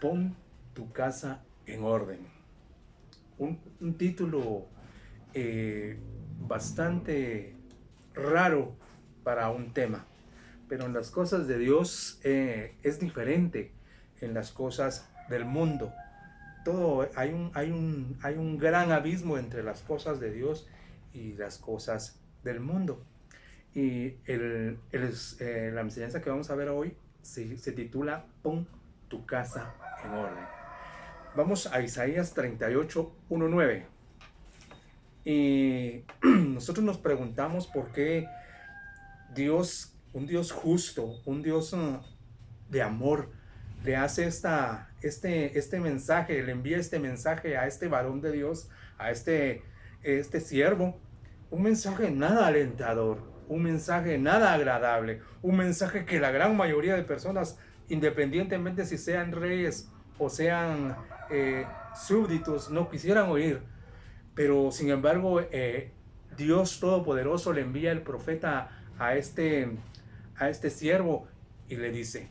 Pon tu casa en orden. Un título bastante raro para un tema, pero en las cosas de Dios es diferente en las cosas del mundo. Todo hay un gran abismo entre las cosas de Dios y las cosas del mundo. Y la enseñanza que vamos a ver hoy se titula Pon tu casa en orden. Vamos a Isaías 38, 1, 9. Y nosotros nos preguntamos por qué Dios, un Dios justo, un Dios de amor, le hace este mensaje, le envía este mensaje a este varón de Dios, a este siervo, un mensaje nada alentador, un mensaje nada agradable, un mensaje que la gran mayoría de personas, independientemente si sean reyes o sean súbditos, no quisieran oír. Pero sin embargo, Dios Todopoderoso le envía el profeta a este siervo y le dice,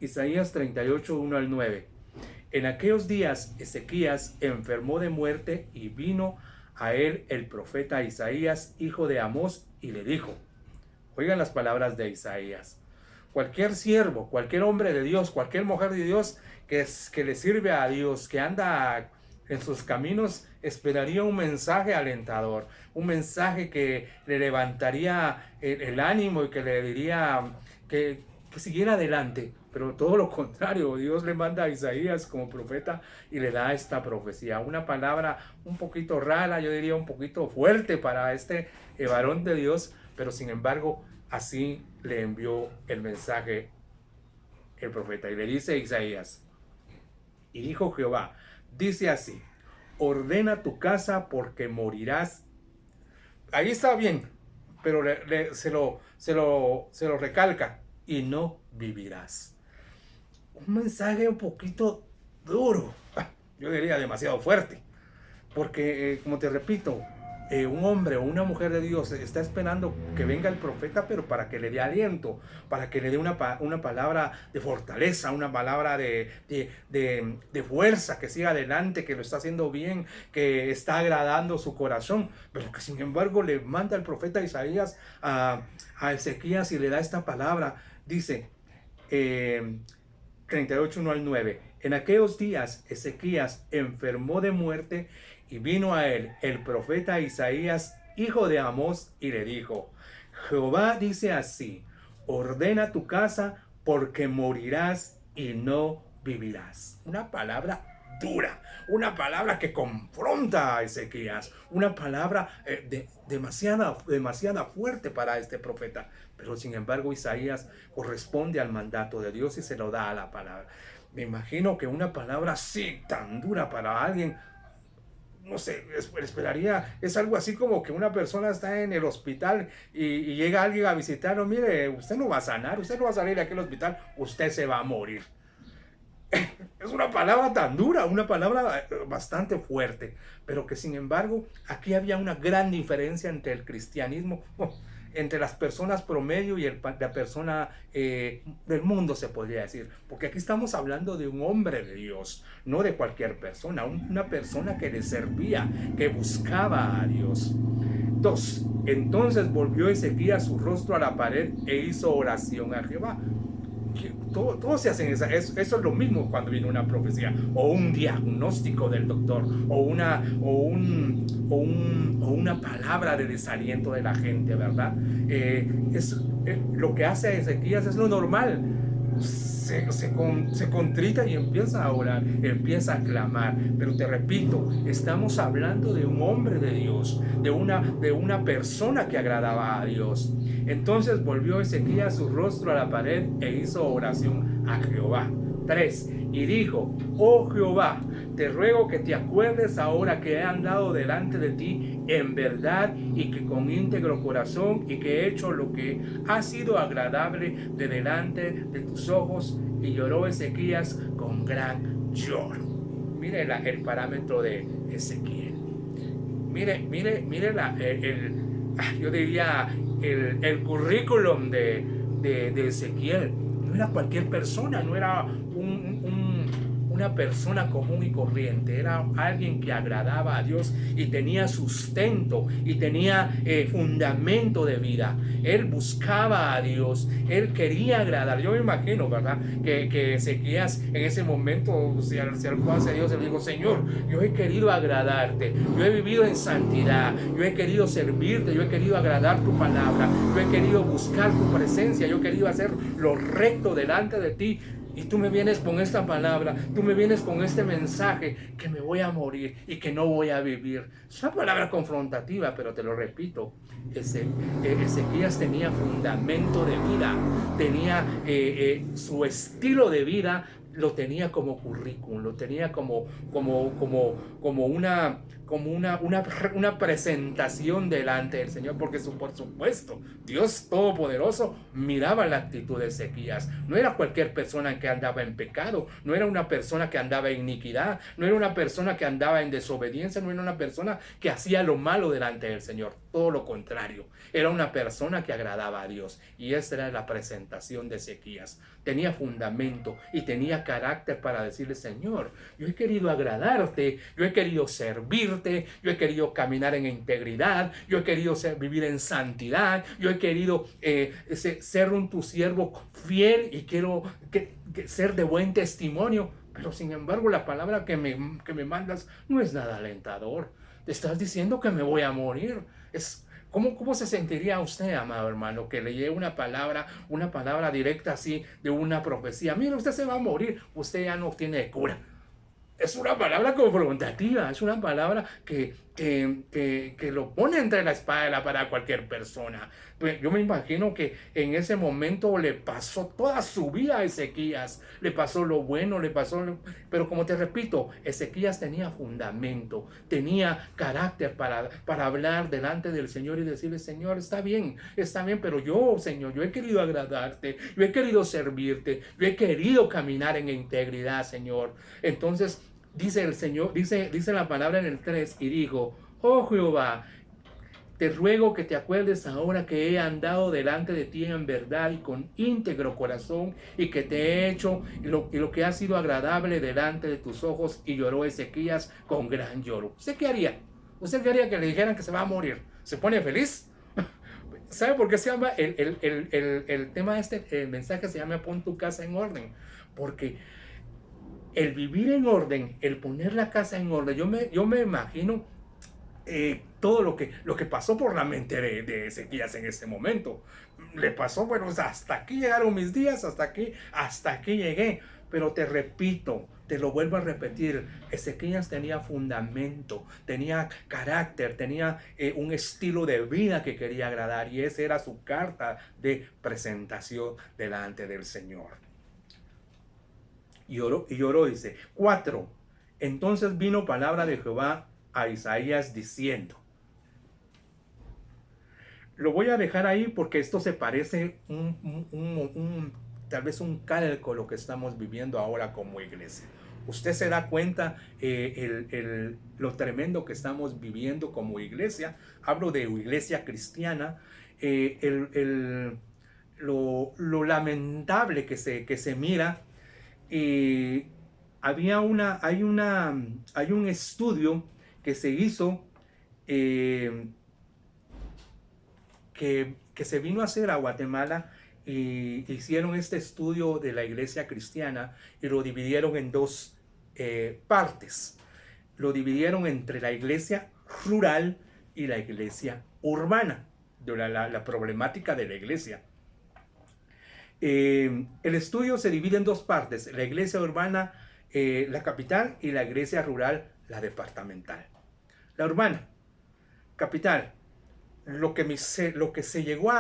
Isaías 38, 1 al 9. En aquellos días Ezequías enfermó de muerte y vino a él el profeta Isaías, hijo de Amós, y le dijo, oigan las palabras de Isaías, cualquier siervo, cualquier hombre de Dios, cualquier mujer de Dios que le sirve a Dios, que anda en sus caminos, esperaría un mensaje alentador, un mensaje que le levantaría el ánimo y que le diría que siguiera adelante. Pero todo lo contrario, Dios le manda a Isaías como profeta y le da esta profecía, una palabra un poquito rara, yo diría un poquito fuerte para este varón de Dios, pero sin embargo así le envió el mensaje el profeta y le dice a Isaías, y dijo Jehová, dice así, ordena tu casa porque morirás. Ahí está bien, pero se lo recalca, y no vivirás. Un mensaje un poquito duro, yo diría demasiado fuerte, porque como te repito, un hombre o una mujer de Dios está esperando que venga el profeta, pero para que le dé aliento, para que le dé una palabra de fortaleza, una palabra de fuerza, que siga adelante, que lo está haciendo bien, que está agradando su corazón, pero que sin embargo le manda el profeta Isaías a Ezequías y le da esta palabra. Dice 38, 1 al 9. En aquellos días Ezequías enfermó de muerte y vino a él el profeta Isaías, hijo de Amós, y le dijo, Jehová dice así, ordena tu casa porque morirás y no vivirás. Una palabra dura, una palabra que confronta a Ezequías, una palabra demasiada fuerte para este profeta. Pero sin embargo Isaías corresponde al mandato de Dios y se lo da a la palabra. Me imagino que una palabra así tan dura para alguien, no sé, esperaría, es algo así como que una persona está en el hospital y llega alguien a visitarlo, mire, usted no va a sanar, usted no va a salir de aquel hospital, usted se va a morir. Es una palabra tan dura, una palabra bastante fuerte, pero que sin embargo aquí había una gran diferencia entre el cristianismo, entre las personas promedio y la persona del mundo, se podría decir, porque aquí estamos hablando de un hombre de Dios, no de cualquier persona, una persona que le servía, que buscaba a Dios. 2. Entonces volvió Ezequías su rostro a la pared e hizo oración a Jehová. Todos se hacen eso es lo mismo cuando viene una profecía o un diagnóstico del doctor o una palabra de desaliento de la gente, ¿verdad? Lo que hace Ezequías es lo normal. Se contrita y empieza a orar, empieza a clamar. Pero te repito, estamos hablando de un hombre de Dios, de una persona que agradaba a Dios. Entonces volvió Ezequías su rostro a la pared e hizo oración a Jehová. 3. Y dijo, oh Jehová, te ruego que te acuerdes ahora que he andado delante de ti en verdad y que con íntegro corazón y que he hecho lo que ha sido agradable de delante de tus ojos. Y lloró Ezequías con gran lloro. Mire el parámetro de Ezequiel. Mire yo diría el currículum de Ezequiel. No era cualquier persona, no era una persona común y corriente, era alguien que agradaba a Dios y tenía sustento y tenía fundamento de vida. Él buscaba a Dios, él quería agradar. Yo me imagino, ¿verdad? Que Ezequías en ese momento se acercó hacia Dios y le dijo: Señor, yo he querido agradarte, yo he vivido en santidad, yo he querido servirte, yo he querido agradar tu palabra, yo he querido buscar tu presencia, yo he querido hacer lo recto delante de ti. Y tú me vienes con esta palabra, tú me vienes con este mensaje que me voy a morir y que no voy a vivir. Es una palabra confrontativa, pero te lo repito, Ezequías tenía fundamento de vida, tenía su estilo de vida, lo tenía como currículum, lo tenía como una presentación delante del Señor, porque por supuesto, Dios Todopoderoso miraba la actitud de Ezequías. No era cualquier persona que andaba en pecado, no era una persona que andaba en iniquidad, no era una persona que andaba en desobediencia, no era una persona que hacía lo malo delante del Señor. Todo lo contrario, era una persona que agradaba a Dios, y esa era la presentación de Ezequías. Tenía fundamento y tenía carácter para decirle: Señor, yo he querido agradarte, yo he querido servirte, yo he querido caminar en integridad, yo he querido vivir en santidad, yo he querido ser tu siervo fiel y quiero ser de buen testimonio. Pero sin embargo, la palabra que me mandas no es nada alentador. Te estás diciendo que me voy a morir. ¿Cómo se sentiría usted, amado hermano, que le llegue una palabra directa así de una profecía? Mira, usted se va a morir, usted ya no tiene cura. Es una palabra confrontativa, es una palabra que lo pone entre la espada y la pared a cualquier persona. Yo me imagino que en ese momento le pasó toda su vida a Ezequías, le pasó lo bueno, pero como te repito, Ezequías tenía fundamento, tenía carácter para hablar delante del Señor y decirle: Señor, está bien, pero yo, Señor, yo he querido agradarte, yo he querido servirte, yo he querido caminar en integridad, Señor. Entonces, dice el Señor, dice la palabra en el 3, y dijo: oh Jehová, te ruego que te acuerdes ahora que he andado delante de ti en verdad y con íntegro corazón, y que te he hecho y lo que ha sido agradable delante de tus ojos. Y lloró Ezequías con gran lloro. ¿Usted qué haría? ¿Usted qué haría que le dijeran que se va a morir? ¿Se pone feliz? ¿Sabe por qué se llama el tema el mensaje se llama Pon tu casa en orden? Porque el vivir en orden, el poner la casa en orden, yo me imagino todo lo que pasó por la mente de Ezequías en ese momento. Le pasó: bueno, hasta aquí llegaron mis días, hasta aquí llegué. Pero te repito, te lo vuelvo a repetir, Ezequías tenía fundamento, tenía carácter, tenía un estilo de vida que quería agradar, y esa era su carta de presentación delante del Señor. Y lloró, dice. 4. Entonces vino palabra de Jehová a Isaías diciendo. Lo voy a dejar ahí porque esto se parece tal vez un calco a lo que estamos viviendo ahora como iglesia. Usted se da cuenta lo tremendo que estamos viviendo como iglesia. Hablo de iglesia cristiana. Lo lamentable que se mira. Hay un estudio que se hizo que se vino a hacer a Guatemala, y hicieron este estudio de la iglesia cristiana y lo dividieron en dos partes. Lo dividieron entre la iglesia rural y la iglesia urbana, de la problemática de la iglesia. El estudio se divide en dos partes: la iglesia urbana, la capital, y la iglesia rural, la departamental. La urbana, capital, lo que se llegó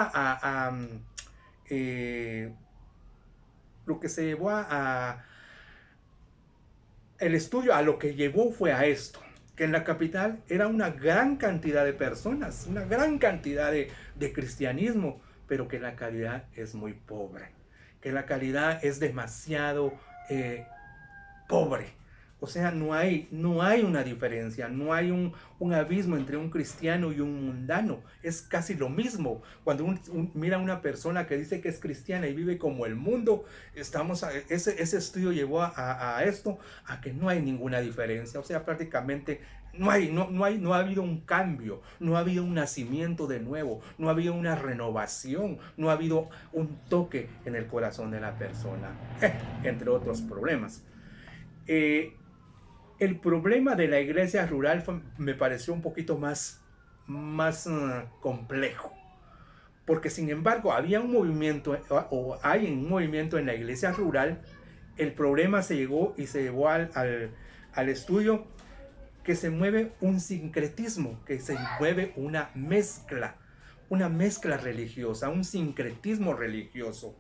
el estudio a lo que llevó fue a esto: que en la capital era una gran cantidad de personas, una gran cantidad de cristianismo, pero que la calidad es muy pobre, que la calidad es demasiado pobre. O sea, no hay una diferencia, no hay un abismo entre un cristiano y un mundano. Es casi lo mismo. Cuando mira a una persona que dice que es cristiana y vive como el mundo, ese estudio llevó a esto, a que no hay ninguna diferencia. O sea, prácticamente no ha habido un cambio, no ha habido un nacimiento de nuevo, no ha habido una renovación, no ha habido un toque en el corazón de la persona, entre otros problemas. Eh, el problema de la iglesia rural me pareció un poquito más complejo, porque sin embargo había un movimiento, o hay un movimiento en la iglesia rural. El problema se llevó al estudio, que se mueve un sincretismo, que se mueve una mezcla religiosa, un sincretismo religioso.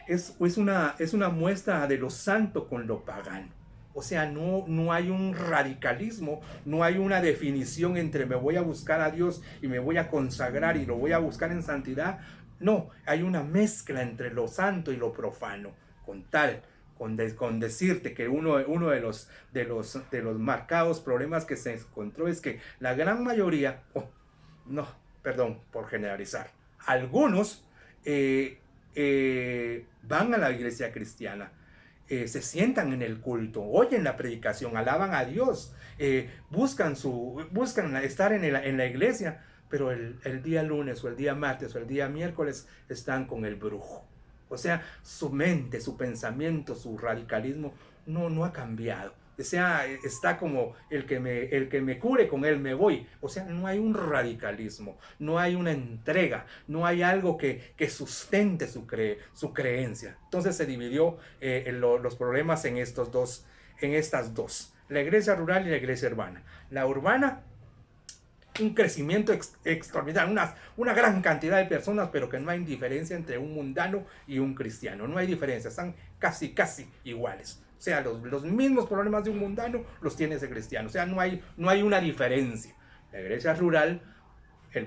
Es una muestra de lo santo con lo pagano. O sea, no hay un radicalismo, no hay una definición entre me voy a buscar a Dios y me voy a consagrar y lo voy a buscar en santidad. No, hay una mezcla entre lo santo y lo profano, con decirte que uno de los marcados problemas que se encontró es que la gran mayoría, no, perdón por generalizar, algunos van a la iglesia cristiana, se sientan en el culto, oyen la predicación, alaban a Dios, buscan estar en la iglesia, pero el día lunes o el día martes o el día miércoles están con el brujo. O sea, su mente, su pensamiento, su radicalismo no ha cambiado. O sea, está como el que me cure, con él me voy. O sea, no hay un radicalismo, no hay una entrega, no hay algo que sustente su creencia. Entonces se dividió los problemas en estas dos, la iglesia rural y la iglesia urbana. La urbana, un crecimiento extraordinario, una gran cantidad de personas, pero que no hay diferencia entre un mundano y un cristiano. No hay diferencia, están casi iguales. O sea, los mismos problemas de un mundano los tiene ese cristiano. O sea, no hay una diferencia. La iglesia rural,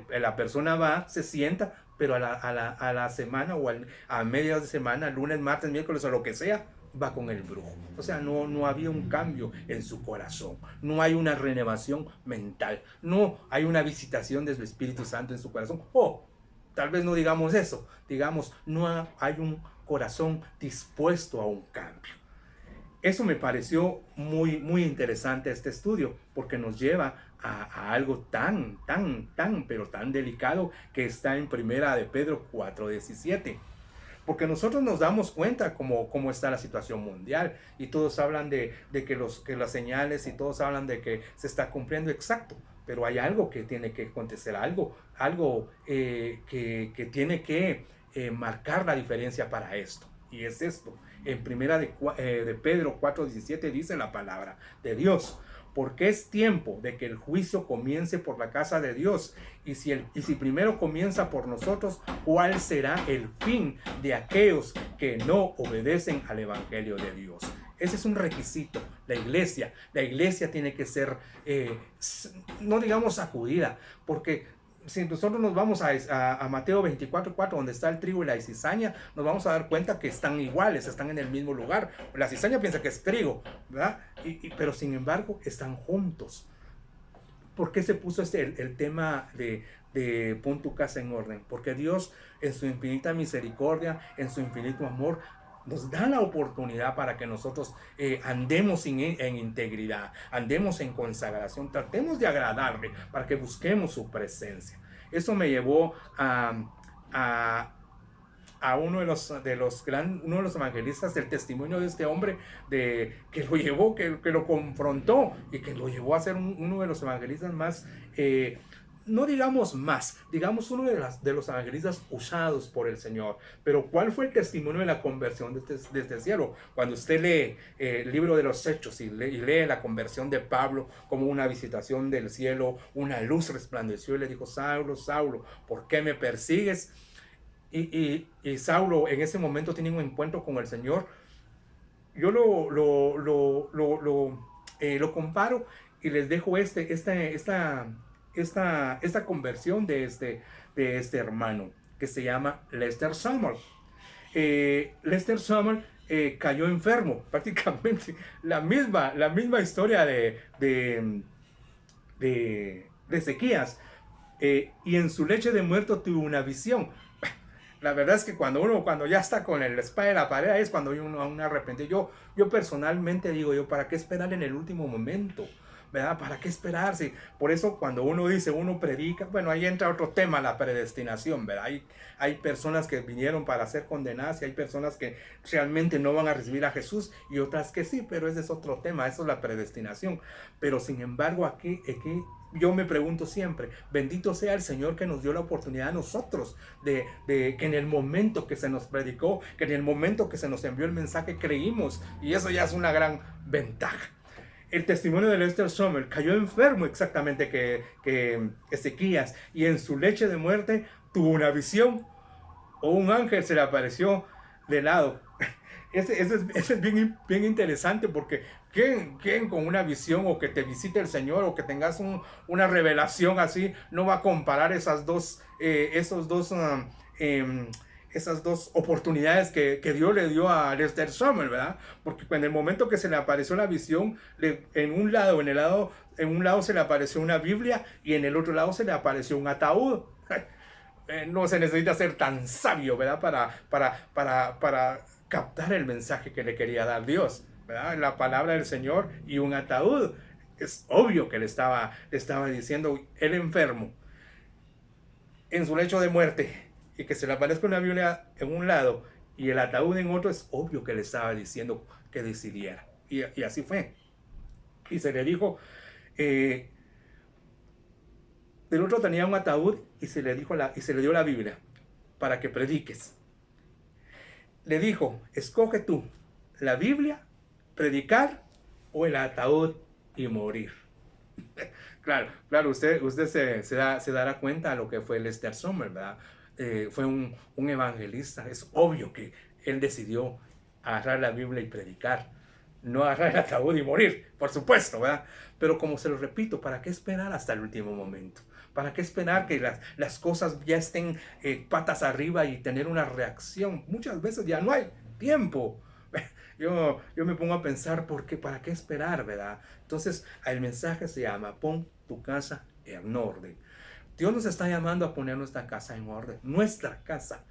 la persona va, se sienta, pero a la semana o a medias de semana, lunes, martes, miércoles o lo que sea, va con el brujo. O sea, no había un cambio en su corazón, no hay una renovación mental, no hay una visitación del Espíritu Santo en su corazón. O tal vez no digamos eso, digamos, no hay un corazón dispuesto a un cambio. Eso me pareció muy interesante este estudio, porque nos lleva a algo pero tan delicado, que está en Primera de Pedro 4:17. Porque nosotros nos damos cuenta cómo está la situación mundial, y todos hablan de que las señales, y todos hablan de que se está cumpliendo exacto, pero hay algo que tiene que acontecer, algo que tiene que marcar la diferencia para esto, y es esto. En Primera de Pedro 4:17 dice la palabra de Dios: porque es tiempo de que el juicio comience por la casa de Dios. Y si primero comienza por nosotros, ¿cuál será el fin de aquellos que no obedecen al Evangelio de Dios? Ese es un requisito. La iglesia tiene que ser, no digamos sacudida, porque si nosotros nos vamos a Mateo 24:4, donde está el trigo y la cizaña, nos vamos a dar cuenta que están iguales, están en el mismo lugar. La cizaña piensa que es trigo, ¿verdad? Pero sin embargo están juntos. ¿Por qué se puso el tema de pon tu casa en orden? Porque Dios, en su infinita misericordia, en su infinito amor, nos da la oportunidad para que nosotros andemos en integridad, andemos en consagración, tratemos de agradarle, para que busquemos su presencia. Eso me llevó a uno de los evangelistas, del testimonio de este hombre, que lo llevó, que lo confrontó, y que lo llevó a ser uno de los evangelistas más, no digamos más, digamos uno de los evangelistas usados por el Señor. Pero ¿cuál fue el testimonio de la conversión de este cielo? Cuando usted lee el libro de los Hechos y lee la conversión de Pablo como una visitación del cielo, una luz resplandeció y le dijo: Saulo, Saulo, ¿por qué me persigues? Y Saulo en ese momento tiene un encuentro con el Señor. Yo lo comparo y les dejo esta conversión de este hermano, que se llama Lester Sumrall. Lester Sumrall cayó enfermo, prácticamente la misma historia de Ezequías, y en su leche de muerto tuvo una visión. La verdad es que cuando ya está con el espada de la pared, es cuando uno arrepiente. Yo personalmente digo, ¿para qué esperar en el último momento? ¿Verdad? ¿Para qué esperarse? Por eso cuando uno dice, uno predica, bueno, ahí entra otro tema, la predestinación, ¿verdad? Hay personas que vinieron para ser condenadas y hay personas que realmente no van a recibir a Jesús y otras que sí, pero ese es otro tema, eso es la predestinación. Pero sin embargo, aquí yo me pregunto siempre, bendito sea el Señor que nos dio la oportunidad a nosotros de que en el momento que se nos predicó, que en el momento que se nos envió el mensaje creímos, y eso ya es una gran ventaja. El testimonio de Lester Sumrall: cayó enfermo exactamente que Ezequías, y en su leche de muerte tuvo una visión, o un ángel se le apareció de lado. Ese es bien interesante, porque ¿quién con una visión, o que te visite el Señor, o que tengas una revelación así, no va a comparar esas dos esas dos oportunidades que Dios le dio a Lester Sumrall, ¿verdad? Porque en el momento que se le apareció la visión, en un lado se le apareció una Biblia, y en el otro lado se le apareció un ataúd. No se necesita ser tan sabio, ¿verdad? Para captar el mensaje que le quería dar Dios, ¿verdad? La palabra del Señor y un ataúd. Es obvio que le estaba diciendo, el enfermo en su lecho de muerte, y que se le aparezca una Biblia en un lado y el ataúd en otro, es obvio que le estaba diciendo que decidiera. Y así fue. Y se le dijo, del otro tenía un ataúd, y se le dio la Biblia para que prediques. Le dijo, escoge tú, la Biblia, predicar, o el ataúd y morir. Claro, usted se dará cuenta de lo que fue Lester Sumrall, ¿verdad? Fue un evangelista. Es obvio que él decidió agarrar la Biblia y predicar, no agarrar el ataúd y morir, por supuesto, ¿verdad? Pero como se lo repito, ¿para qué esperar hasta el último momento? ¿Para qué esperar que las cosas ya estén patas arriba y tener una reacción? Muchas veces ya no hay tiempo. Yo me pongo a pensar, ¿para qué esperar, verdad? Entonces, el mensaje se llama: pon tu casa en orden. Dios nos está llamando a poner nuestra casa en orden. Nuestra casa.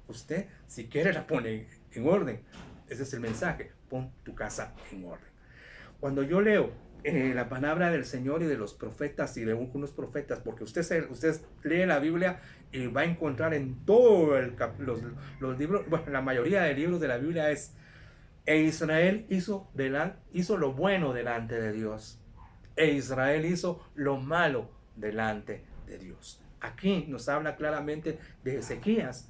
Usted, si quiere, la pone en orden. Ese es el mensaje: pon tu casa en orden. Cuando yo leo la palabra del Señor y de los profetas, y de unos profetas, porque usted lee la Biblia y va a encontrar en todos los libros, bueno, la mayoría de libros de la Biblia es: e Israel hizo lo bueno delante de Dios, e Israel hizo lo malo delante de Dios. Aquí nos habla claramente de Ezequías.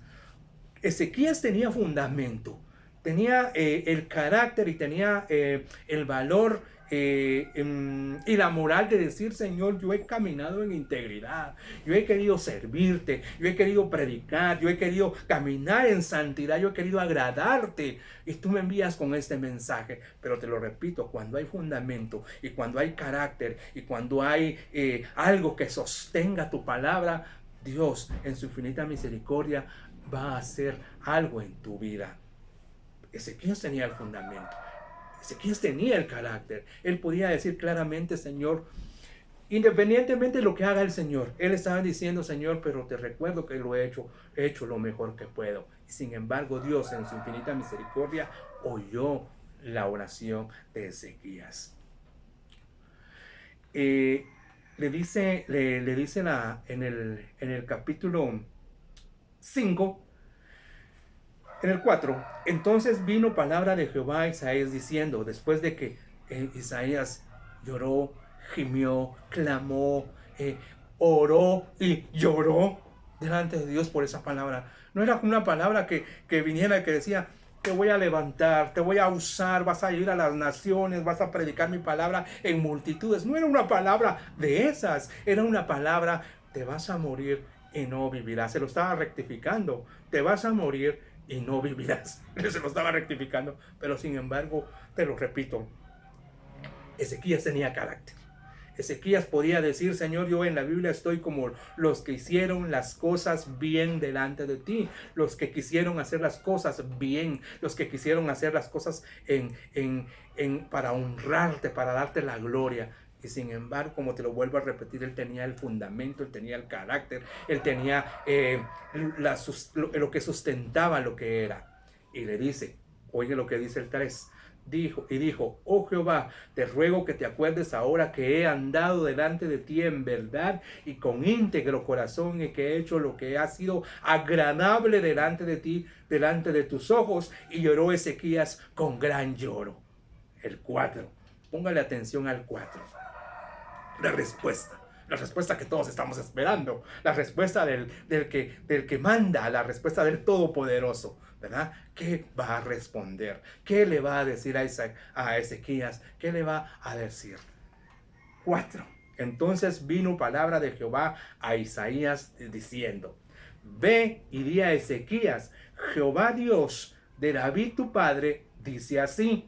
Ezequías tenía fundamento, tenía el carácter, y tenía el valor y la moral de decir: Señor, yo he caminado en integridad, yo he querido servirte, yo he querido predicar, yo he querido caminar en santidad, yo he querido agradarte, y tú me envías con este mensaje. Pero te lo repito, cuando hay fundamento, y cuando hay carácter, y cuando hay algo que sostenga tu palabra, Dios en su infinita misericordia va a hacer algo en tu vida. Ezequías tenía el fundamento, Ezequías tenía el carácter. Él podía decir claramente: Señor, independientemente de lo que haga el Señor, él estaba diciendo: Señor, pero te recuerdo que lo he hecho lo mejor que puedo. Y sin embargo, Dios en su infinita misericordia oyó la oración de Ezequías. Le dice en el capítulo 5, en el 4, entonces vino palabra de Jehová a Isaías diciendo, después de que Isaías lloró, gimió, clamó, oró y lloró delante de Dios por esa palabra. No era una palabra que viniera y que decía: te voy a levantar, te voy a usar, vas a ir a las naciones, vas a predicar mi palabra en multitudes. No era una palabra de esas, era una palabra: te vas a morir y no vivirás. Se lo estaba rectificando: te vas a morir y no vivirás. Se lo estaba rectificando, pero sin embargo, te lo repito, Ezequías tenía carácter. Ezequías podía decir: Señor, yo en la Biblia estoy como los que hicieron las cosas bien delante de ti, los que quisieron hacer las cosas bien, los que quisieron hacer las cosas para honrarte, para darte la gloria. Y sin embargo, como te lo vuelvo a repetir, él tenía el fundamento, él tenía el carácter, él tenía lo que sustentaba lo que era. Y le dice, oye lo que dice el 3, dijo, oh Jehová, te ruego que te acuerdes ahora que he andado delante de ti en verdad y con íntegro corazón, y que he hecho lo que ha sido agradable delante de ti, delante de tus ojos. Y lloró Ezequías con gran lloro. El 4, póngale atención al 4. La respuesta que todos estamos esperando, la respuesta del que manda, la respuesta del Todopoderoso, ¿verdad? ¿Qué va a responder? ¿Qué le va a decir a Ezequías? ¿Qué le va a decir? 4. Entonces vino palabra de Jehová a Isaías diciendo: ve y di a Ezequías, Jehová Dios de David tu padre dice así: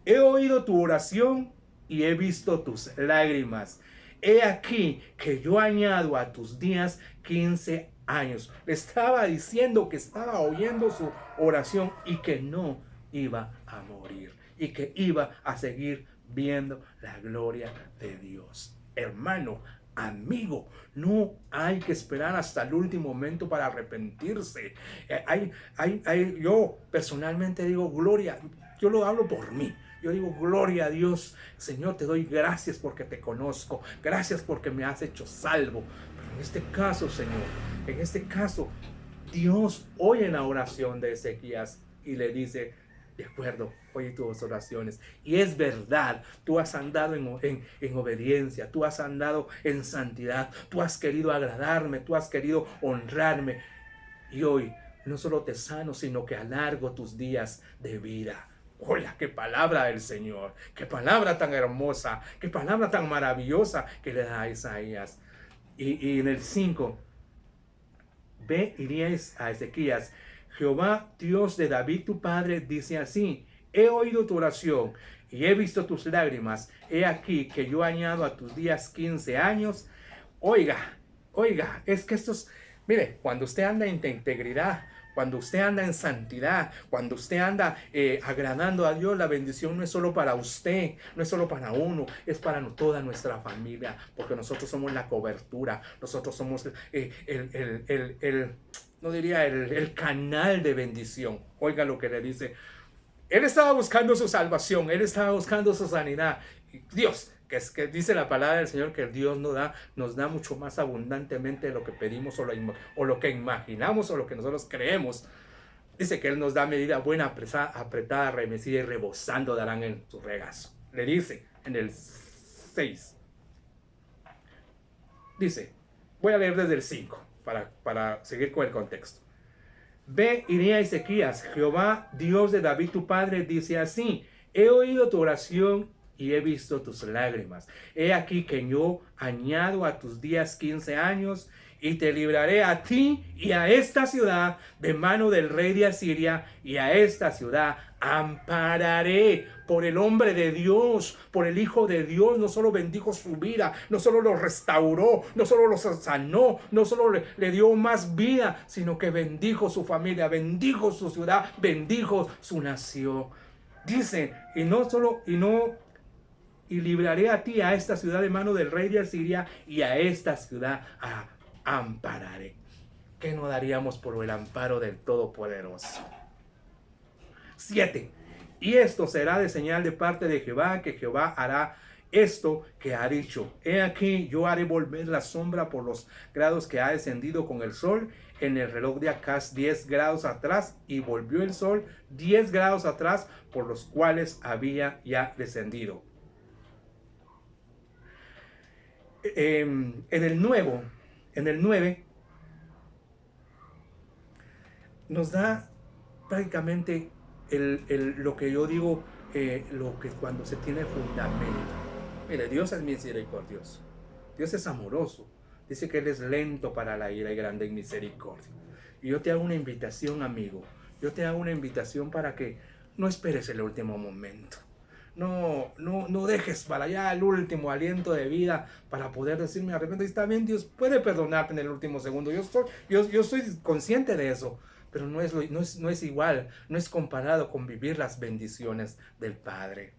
he oído tu oración y he visto tus lágrimas. He aquí que yo añado a tus días 15 años. Le estaba diciendo que estaba oyendo su oración y que no iba a morir, y que iba a seguir viendo la gloria de Dios. Hermano, amigo, no hay que esperar hasta el último momento para arrepentirse. Yo personalmente digo, gloria, yo lo hablo por mí. Yo digo, gloria a Dios, Señor, te doy gracias porque te conozco, gracias porque me has hecho salvo. Pero en este caso, Señor, en este caso, Dios oye la oración de Ezequías y le dice: de acuerdo, oye tus oraciones. Y es verdad, tú has andado en obediencia, tú has andado en santidad, tú has querido agradarme, tú has querido honrarme. Y hoy no solo te sano, sino que alargo tus días de vida. Hola, qué palabra del Señor, qué palabra tan hermosa, qué palabra tan maravillosa que le da a Isaías. Y en el 5, ve y di a Ezequías, Jehová Dios de David tu padre dice así: he oído tu oración y he visto tus lágrimas. He aquí que yo añado a tus días 15 años. Oiga, es que mire, cuando usted anda en integridad, cuando usted anda en santidad, cuando usted anda agradando a Dios, la bendición no es solo para usted, no es solo para uno, es para toda nuestra familia, porque nosotros somos la cobertura, nosotros somos no diría el canal de bendición. Oiga lo que le dice. Él estaba buscando su salvación, él estaba buscando su sanidad. Dios, que dice la palabra del Señor, que Dios nos da mucho más abundantemente de lo que pedimos o lo que imaginamos o lo que nosotros creemos. Dice que Él nos da medida buena, apretada, remecida y rebosando darán en su regazo. Le dice en el 6. Dice, voy a leer desde el 5 para seguir con el contexto. Ve y di a Ezequías, Jehová Dios de David tu padre dice así: he oído tu oración y he visto tus lágrimas. He aquí que yo añado a tus días 15 años y te libraré a ti y a esta ciudad de mano del rey de Asiria, y a esta ciudad ampararé. Por el hombre de Dios, por el Hijo de Dios, no solo bendijo su vida, no solo lo restauró, no solo lo sanó, no solo le dio más vida, sino que bendijo su familia, bendijo su ciudad, bendijo su nación. Dice, y libraré a ti, a esta ciudad de mano del rey de Asiria, y a esta ciudad ampararé. ¿Qué no daríamos por el amparo del Todopoderoso? 7. Y esto será de señal de parte de Jehová, que Jehová hará esto que ha dicho. He aquí, yo haré volver la sombra por los grados que ha descendido con el sol. En el reloj de Acaz 10 grados atrás, y volvió el sol 10 grados atrás, por los cuales había ya descendido. En el 9 nos da prácticamente lo que yo digo, lo que cuando se tiene fundamento. Mire, Dios es misericordioso, Dios es amoroso, dice que Él es lento para la ira y grande en misericordia. Y yo te hago una invitación, amigo, yo te hago una invitación para que no esperes el último momento. no dejes para allá el último aliento de vida para poder decirme arrepiento. Y está bien, Dios puede perdonarte en el último segundo. Yo estoy consciente de eso, pero no es igual, no es comparado con vivir las bendiciones del Padre.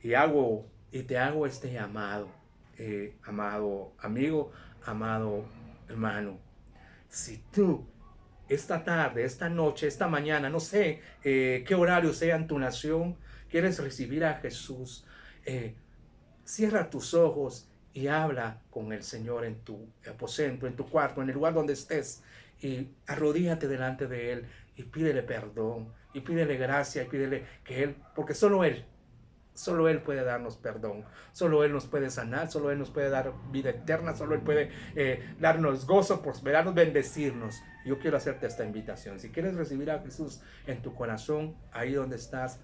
Y te hago este llamado, amado amigo, amado hermano. Si tú esta tarde, esta noche, esta mañana, no sé qué horario sea en tu nación, quieres recibir a Jesús, eh, cierra tus ojos y habla con el Señor en tu aposento, en tu cuarto, en el lugar donde estés, y arrodíllate delante de Él y pídele perdón, y pídele gracia, y pídele que Él, porque solo Él puede darnos perdón, solo Él nos puede sanar, solo Él nos puede dar vida eterna, solo Él puede darnos gozo, prosperarnos, bendecirnos. Yo quiero hacerte esta invitación. Si quieres recibir a Jesús en tu corazón, ahí donde estás,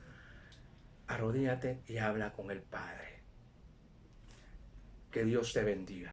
arrodíllate y habla con el Padre. Que Dios te bendiga.